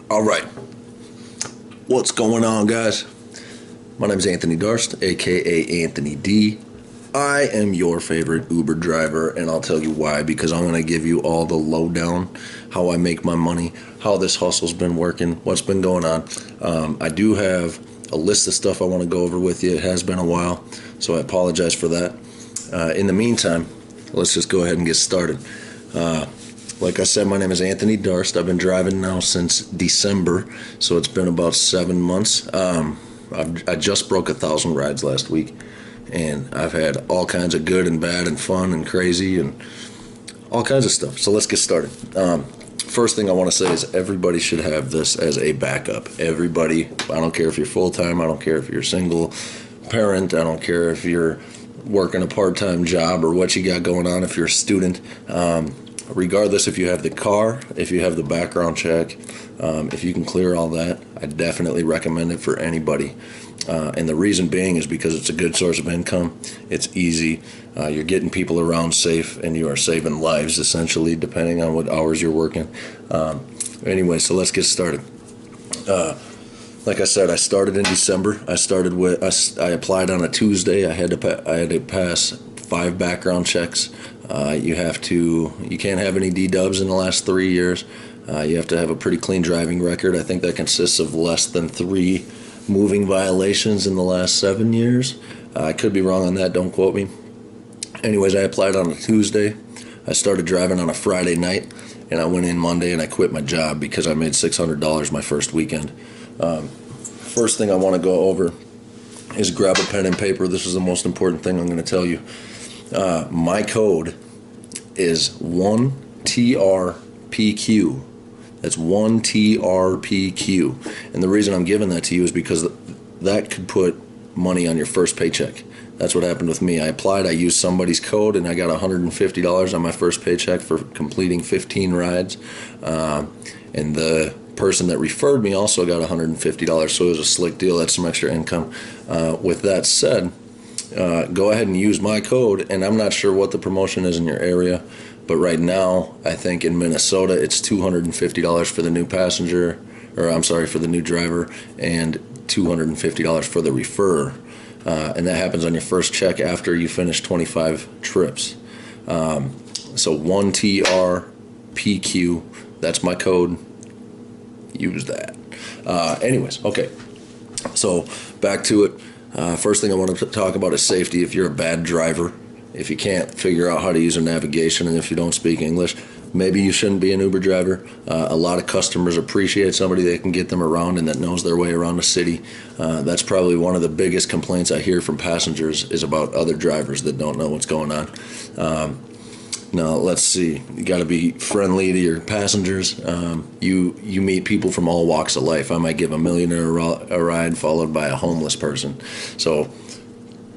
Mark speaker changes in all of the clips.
Speaker 1: All right, what's going on, guys? My name is Anthony Darst, aka Anthony D. I am your favorite Uber driver, and I'll tell you why, because I'm going to give you all the lowdown, how I make my money, how this hustle's been working, what's been going on. I do have a list of stuff I want to go over with you. It has been a while, so I apologize for that. In the meantime, let's just go ahead and get started. Like I said, my name is Anthony Darst. I've been driving now since December, so it's been about 7 months. I just broke 1,000 rides last week, and I've had all kinds of good and bad and fun and crazy and all kinds of stuff. So let's get started. First thing I want to say is everybody should have this as a backup. Everybody, I don't care if you're full-time, I don't care if you're single parent, I don't care if you're working a part-time job or what you got going on, if you're a student. Regardless if you have the car, if you have the background check, if you can clear all that, I definitely recommend it for anybody. And the reason being is because it's a good source of income. It's easy. You're getting people around safe, and you are saving lives, essentially, depending on what hours you're working. Anyway, so let's get started. Like I said, I started in December. I applied on a Tuesday. I had to pass 5 background checks. You can't have any D-dubs in the last 3 years. You have to have a pretty clean driving record. I think that consists of less than 3 moving violations in the last 7 years. I could be wrong on that, don't quote me. Anyways, I applied on a Tuesday. I started driving on a Friday night, and I went in Monday and I quit my job because I made $600 my first weekend. First thing I want to go over is grab a pen and paper. This is the most important thing I'm going to tell you. My code is 1TRPQ. That's 1TRPQ. And the reason I'm giving that to you is because that could put money on your first paycheck. That's what happened with me. I applied, I used somebody's code, and I got $150 on my first paycheck for completing 15 rides. And the person that referred me also got $150, so it was a slick deal. That's some extra income. With that said, go ahead and use my code, and I'm not sure what the promotion is in your area, but right now I think in Minnesota it's $250 for the new passenger, for the new driver, and $250 for the referrer, and that happens on your first check after you finish 25 trips. So 1TRPQ, that's my code. Use that. Anyways, okay, so back to it. First thing I want to talk about is safety. If you're a bad driver, if you can't figure out how to use a navigation, and if you don't speak English, maybe you shouldn't be an Uber driver. A lot of customers appreciate somebody that can get them around and that knows their way around the city. That's probably one of the biggest complaints I hear from passengers is about other drivers that don't know what's going on. Now, let's see. You got to be friendly to your passengers. You meet people from all walks of life. I might give a millionaire a ride followed by a homeless person. So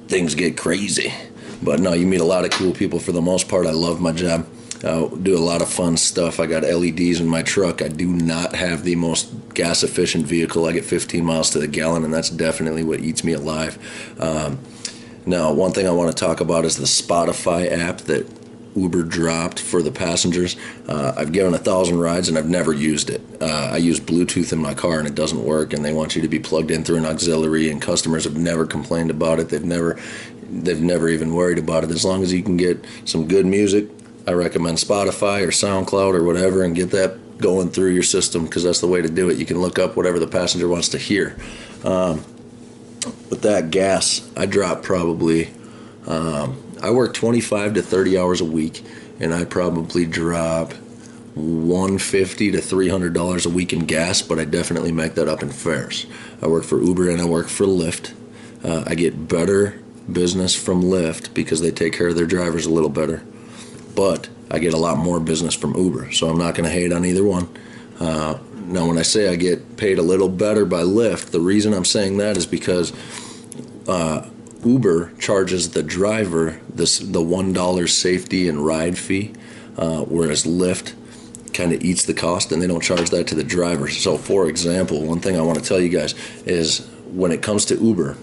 Speaker 1: things get crazy. But no, you meet a lot of cool people for the most part. I love my job. Do a lot of fun stuff. I got LEDs in my truck. I do not have the most gas efficient vehicle. I get 15 miles to the gallon, and that's definitely what eats me alive. Now, one thing I want to talk about is the Spotify app that Uber dropped for the passengers. I've given 1,000 rides and I've never used it. I use Bluetooth in my car and it doesn't work, and they want you to be plugged in through an auxiliary, and customers have never complained about it. They've never even worried about it. As long as you can get some good music, I recommend Spotify or SoundCloud or whatever, and get that going through your system, because that's the way to do it. You can look up whatever the passenger wants to hear. With that gas, I drop probably I work 25 to 30 hours a week, and I probably drop $150 to $300 a week in gas, but I definitely make that up in fares. I work for Uber and I work for Lyft. I get better business from Lyft because they take care of their drivers a little better, but I get a lot more business from Uber, so I'm not going to hate on either one. Now, when I say I get paid a little better by Lyft, the reason I'm saying that is because Uber charges the driver the $1 safety and ride fee, whereas Lyft kind of eats the cost, and they don't charge that to the driver. So, for example, one thing I want to tell you guys is when it comes to Uber,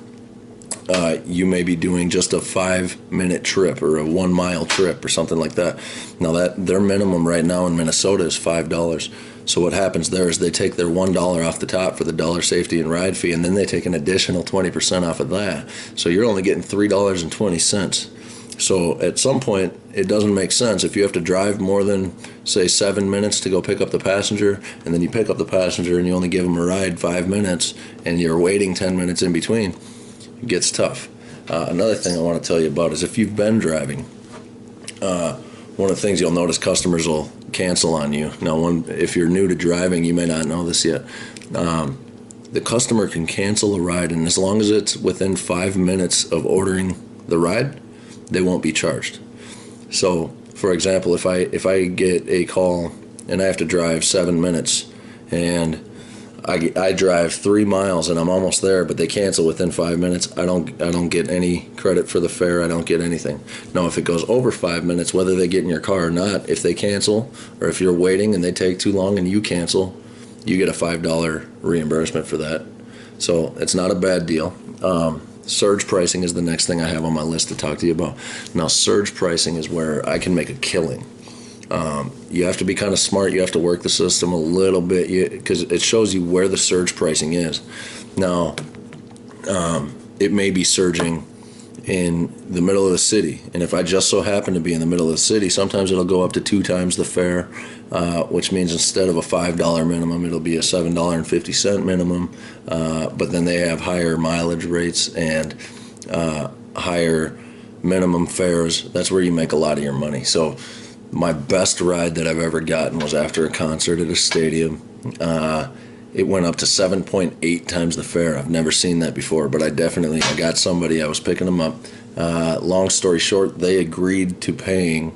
Speaker 1: you may be doing just a 5-minute trip or a 1 mile trip or something like that. Now that their minimum right now in Minnesota is $5. So what happens there is they take their $1 off the top for the dollar safety and ride fee, and then they take an additional 20% off of that. So you're only getting $3.20. So at some point, it doesn't make sense if you have to drive more than, say, 7 minutes to go pick up the passenger, and then you pick up the passenger and you only give them a ride 5 minutes, and you're waiting 10 minutes in between. It gets tough. Another thing I want to tell you about is if you've been driving, one of the things you'll notice customers will cancel on you. Now, if you're new to driving, you may not know this yet. The customer can cancel a ride, and as long as it's within 5 minutes of ordering the ride, they won't be charged. So, for example, if I get a call and I have to drive 7 minutes, and I drive 3 miles and I'm almost there, but they cancel within 5 minutes, I don't get any credit for the fare. I don't get anything. Now, if it goes over 5 minutes, whether they get in your car or not, if they cancel, or if you're waiting and they take too long and you cancel, you get a $5 reimbursement for that. So it's not a bad deal. Surge pricing is the next thing I have on my list to talk to you about. Now, surge pricing is where I can make a killing. You have to be kind of smart. You have to work the system a little bit because it shows you where the surge pricing is. Now, it may be surging in the middle of the city, and if I just so happen to be in the middle of the city, sometimes it'll go up to 2 times the fare, which means instead of a $5 minimum, it'll be a $7.50 minimum, but then they have higher mileage rates and higher minimum fares. That's where you make a lot of your money. So my best ride that I've ever gotten was after a concert at a stadium. It went up to 7.8 times the fare. I've never seen that before, but I got somebody, I was picking them up. Long story short, they agreed to paying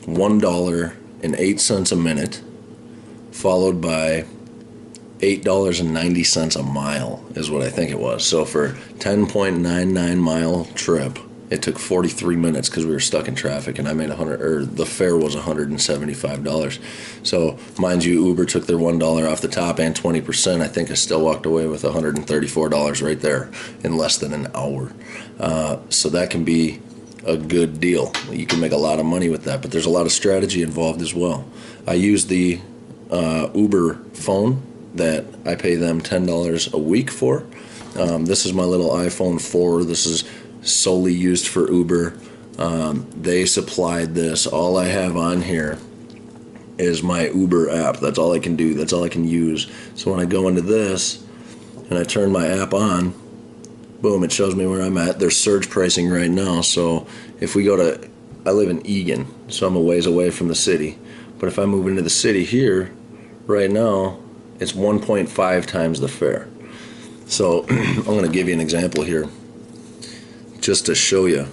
Speaker 1: $1.08 a minute, followed by $8.90 a mile is what I think it was. So for 10.99 mile trip, it took 43 minutes because we were stuck in traffic, and I made the fare was $175. So, mind you, Uber took their $1 off the top and 20%. I think I still walked away with $134 right there in less than an hour. So that can be a good deal. You can make a lot of money with that, but there's a lot of strategy involved as well. I use the Uber phone that I pay them $10 a week for. This is my little iPhone 4. This is solely used for Uber. They supplied this. All I have on here is my Uber app. That's all I can do. That's all I can use. So when I go into this and I turn my app on, boom, it shows me where I'm at. There's surge pricing right now. So if we go to, I live in Eagan, so I'm a ways away from the city. But if I move into the city here, right now, it's 1.5 times the fare. So I'm going to give you an example here, just to show you.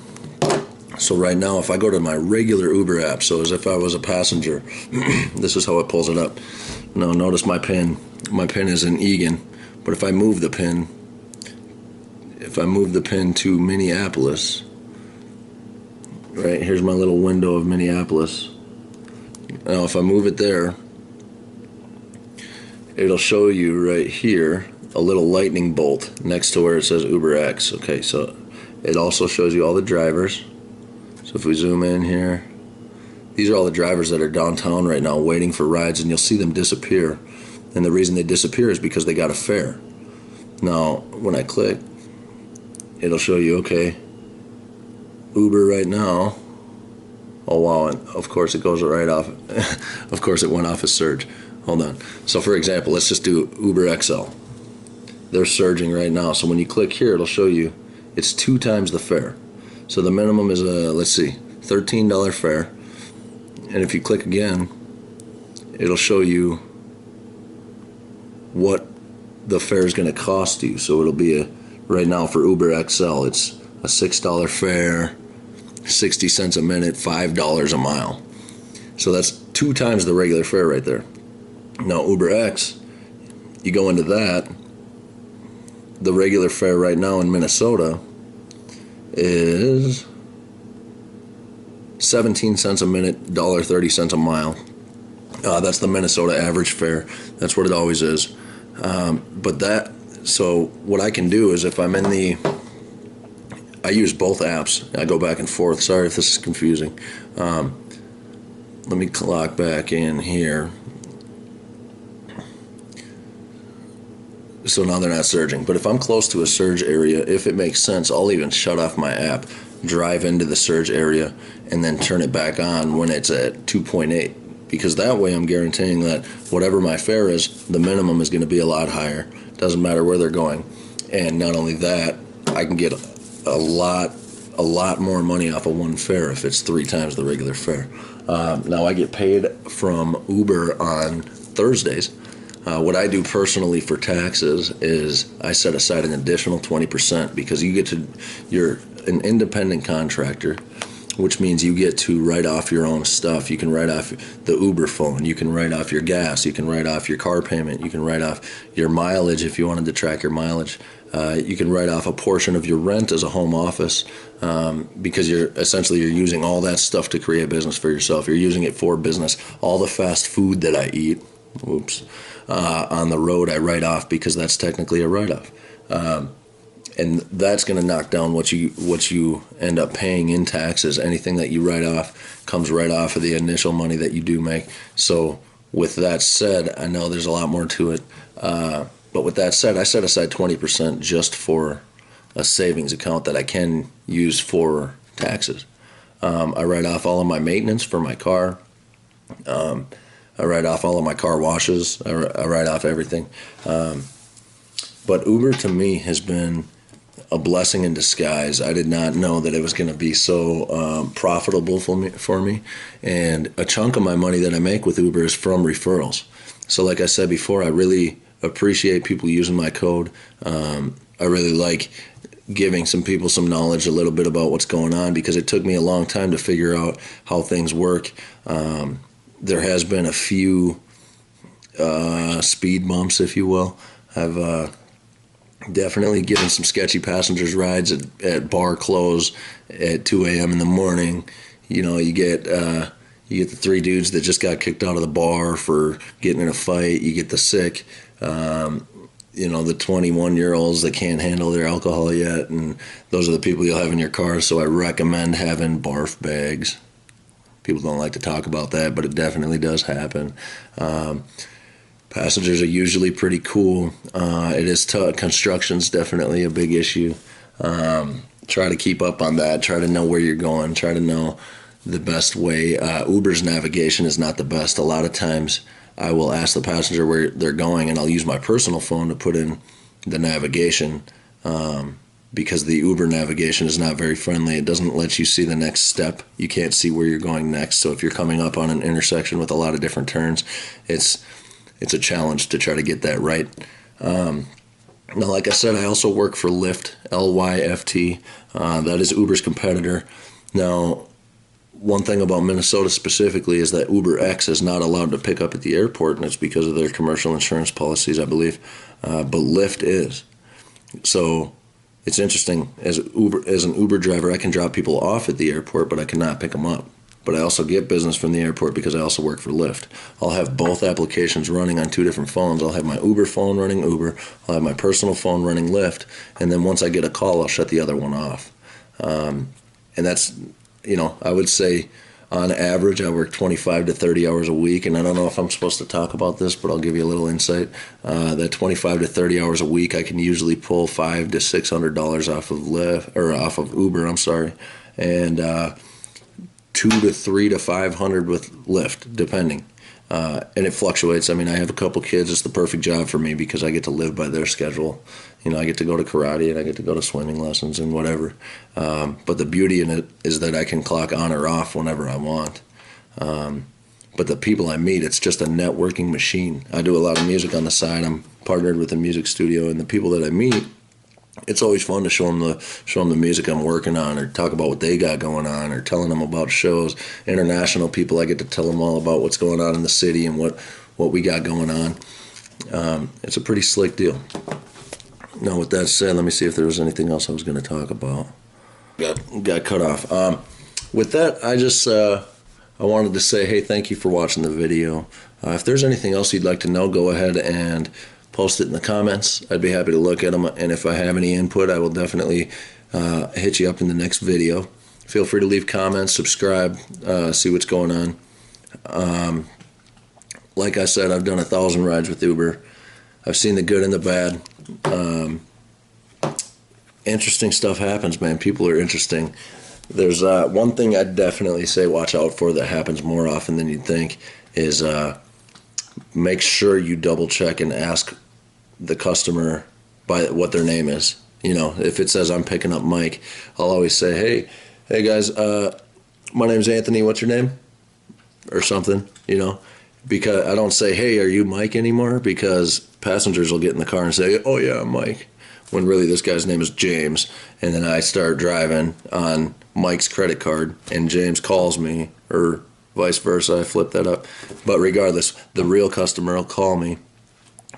Speaker 1: So right now, if I go to my regular Uber app, so as if I was a passenger, this is how it pulls it up. Now notice my pin is in Eagan, but if I move the pin to Minneapolis, right, here's my little window of Minneapolis. Now if I move it there, it'll show you right here a little lightning bolt next to where it says Uber X. Okay, so it also shows you all the drivers. So if we zoom in here, these are all the drivers that are downtown right now waiting for rides, and you'll see them disappear. And the reason they disappear is because they got a fare. Now, when I click, it'll show you, okay, Uber right now. Oh wow, and of course it goes right off. Of course it went off as surge. Hold on. So for example, let's just do Uber XL. They're surging right now. So when you click here, it'll show you it's 2 times the fare. So the minimum is let's see, $13 fare. And if you click again, it'll show you what the fare is going to cost you. So it'll be right now for Uber XL, it's a $6 fare, 60 cents a minute, $5 a mile. So that's 2 times the regular fare right there. Now Uber X, you go into that, the regular fare right now in Minnesota is 17 cents a minute, $1.30 a mile. That's the Minnesota average fare. That's what it always is. So what I can do is if I'm in I use both apps. I go back and forth. Sorry if this is confusing. Let me clock back in here. So now they're not surging. But if I'm close to a surge area, if it makes sense, I'll even shut off my app, drive into the surge area, and then turn it back on when it's at 2.8. Because that way I'm guaranteeing that whatever my fare is, the minimum is going to be a lot higher. Doesn't matter where they're going. And not only that, I can get a lot more money off of one fare if it's 3 times the regular fare. Now I get paid from Uber on Thursdays. What I do personally for taxes is I set aside an additional 20% because you're an independent contractor, which means you get to write off your own stuff. You can write off the Uber phone. You can write off your gas. You can write off your car payment. You can write off your mileage if you wanted to track your mileage. You can write off a portion of your rent as a home office because you're using all that stuff to create business for yourself. You're using it for business. All the fast food that I eat, on the road I write off because that's technically a write-off. And that's going to knock down what you end up paying in taxes. Anything that you write off comes right off of the initial money that you do make. So with that said, I know there's a lot more to it. But with that said, I set aside 20% just for a savings account that I can use for taxes. I write off all of my maintenance for my car. I write off all of my car washes. I write off everything. But Uber to me has been a blessing in disguise. I did not know that it was going to be so profitable for me. And a chunk of my money that I make with Uber is from referrals. So like I said before, I really appreciate people using my code. I really like giving some people some knowledge a little bit about what's going on because it took me a long time to figure out how things work. There has been a few speed bumps, if you will. I've definitely given some sketchy passengers rides at bar close at 2 a.m. in the morning. You get the 3 dudes that just got kicked out of the bar for getting in a fight. You get the sick, the 21-year-olds that can't handle their alcohol yet, and those are the people you'll have in your car. So I recommend having barf bags. People don't like to talk about that, but it definitely does happen. Passengers are usually pretty cool. It is tough. Construction's definitely a big issue. Try to keep up on that. Try to know where you're going. Try to know the best way. Uber's navigation is not the best. A lot of times I will ask the passenger where they're going, and I'll use my personal phone to put in the navigation because the Uber navigation is not very friendly. It doesn't let you see the next step. You can't see where you're going next. So if you're coming up on an intersection with a lot of different turns, it's a challenge to try to get that right. Now, like I said, I also work for Lyft, Lyft. That is Uber's competitor. Now, one thing about Minnesota specifically is that UberX is not allowed to pick up at the airport, and it's because of their commercial insurance policies, I believe. But Lyft is. So it's interesting. As an Uber driver, I can drop people off at the airport, but I cannot pick them up. But I also get business from the airport because I also work for Lyft. I'll have both applications running on 2 different phones. I'll have my Uber phone running Uber. I'll have my personal phone running Lyft. And then once I get a call, I'll shut the other one off. And that's, I would say on average, I work 25 to 30 hours a week. And I don't know if I'm supposed to talk about this, but I'll give you a little insight. That 25 to 30 hours a week, I can usually pull $500 to $600 off of Lyft, or off of Uber, and 2 to 3 to 500 with Lyft, depending. And it fluctuates. I mean, I have a couple kids. It's the perfect job for me because I get to live by their schedule. I get to go to karate and I get to go to swimming lessons and whatever. But the beauty in it is that I can clock on or off whenever I want. But the people I meet, it's just a networking machine. I do a lot of music on the side. I'm partnered with a music studio, and the people that I meet, it's always fun to show them the music I'm working on, or talk about what they got going on, or telling them about shows. International people, I get to tell them all about what's going on in the city and what we got going on. It's a pretty slick deal. Now, with that said, let me see if there was anything else I was going to talk about. Got cut off. With that, I wanted to say, hey, thank you for watching the video. If there's anything else you'd like to know, go ahead and post it in the comments. I'd be happy to look at them, and if I have any input, I will definitely hit you up in the next video. Feel free to leave comments, subscribe, see what's going on. Like I said, I've done 1,000 rides with Uber. I've seen the good and the bad. Interesting stuff happens, man. People are interesting. There's one thing I'd definitely say watch out for that happens more often than you'd think is make sure you double check and ask the customer by what their name is. You know, if it says I'm picking up Mike, I'll always say, hey guys, my name's Anthony, what's your name? Or something, you know, because I don't say, hey, are you Mike anymore? Because passengers will get in the car and say, oh yeah, I'm Mike, when really this guy's name is James. And then I start driving on Mike's credit card and James calls me, or vice versa, I flip that up. But regardless, the real customer will call me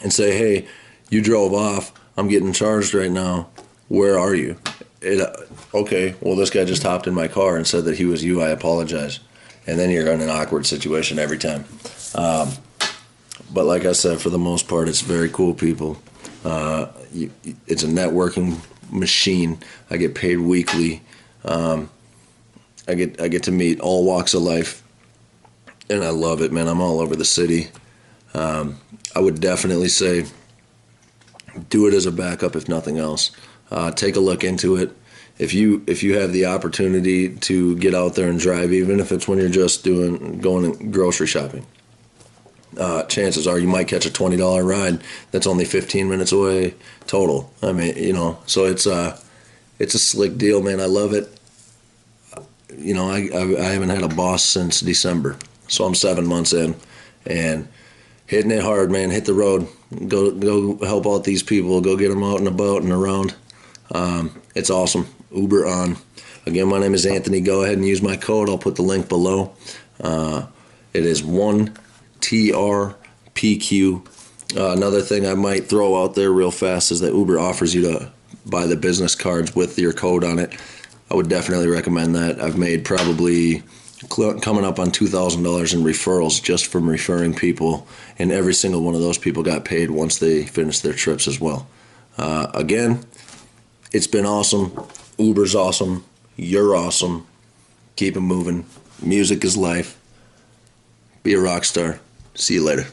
Speaker 1: and say, hey, you drove off, I'm getting charged right now, where are you? Okay, well, this guy just hopped in my car and said that he was you, I apologize. And then you're in an awkward situation every time. But like I said, for the most part, it's very cool people. It's a networking machine. I get paid weekly. I get to meet all walks of life, and I love it, man. I'm all over the city. I would definitely say do it as a backup, if nothing else. Take a look into it. If you have the opportunity to get out there and drive, even if it's when you're just going grocery shopping, chances are you might catch a $20 ride that's only 15 minutes away total. I mean, you know, so it's a slick deal, man. I love it. You know, I haven't had a boss since December, so I'm 7 months in, and hitting it hard, man. Hit the road, go help out these people, go get them out and about and around. It's awesome. Uber on. Again, my name is Anthony. Go ahead and use my code. I'll put the link below. It is 1TRPQ. Another thing I might throw out there real fast is that Uber offers you to buy the business cards with your code on it. I would definitely recommend that. I've made probably coming up on $2,000 in referrals just from referring people, and every single one of those people got paid once they finished their trips as well. Again, it's been awesome. Uber's awesome. You're awesome. Keep it moving. Music is life. Be a rock star. See you later.